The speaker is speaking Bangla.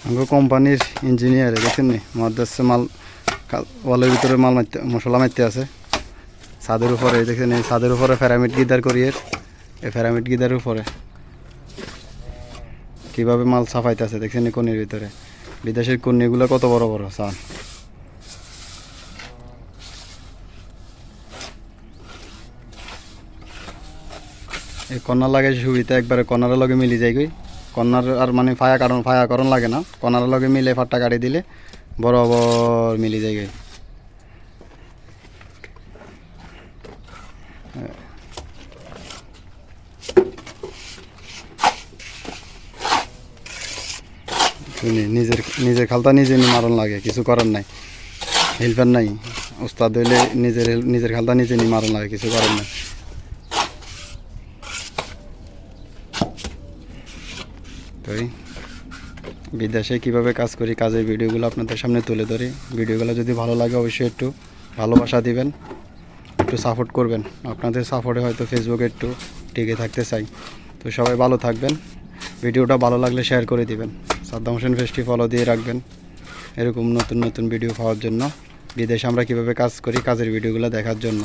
আমগো কোম্পানির ইঞ্জিনিয়ার দেখছেন নি মহাদেশে মাল ওয়ালের ভিতরে মাল মারতে মশলা মারতে আছে ছাদের উপরে দেখছেন এই ছাদের উপরে পিরামিড গিদার করিয়ে এই পিরামিড গিদার উপরে কিভাবে মাল সাফাইতেছে দেখছেন এই কোণের ভিতরে বিদেশের কোণগুলো কত বড় বড় সান এই কর্নার লাগে সুবিধা একবারে কর্নারের লগে মিলি যায় গই কর্নার আর মানে ফায়াকরণ লাগে না কর্নারের লগে মিলে ফাটটা কাটি দিলে বরাবর মিলি যায় গই নিজের খালতা নিজে মারণ লাগে কিছু করার নাই হেল্পার নাই ওস্তাদ হইলে নিজের খালতা নিজে মারণ লাগে কিছু করার নাই তাই বিদেশে কীভাবে কাজ করি কাজের ভিডিওগুলো আপনাদের সামনে তুলে ধরি ভিডিওগুলো যদি ভালো লাগে অবশ্যই একটু ভালোবাসা দিবেন একটু সাপোর্ট করবেন আপনাদের সাপোর্টে হয়তো ফেসবুকে একটু টিকে থাকতে চাই তো সবাই ভালো থাকবেন ভিডিওটা ভালো লাগলে শেয়ার করে দিবেন সাদ্দাম হোসেন ফেস্টি ফলো দিয়ে রাখবেন এরকম নতুন নতুন ভিডিও পাওয়ার জন্য বিদেশে আমরা কীভাবে কাজ করি কাজের ভিডিওগুলো দেখার জন্য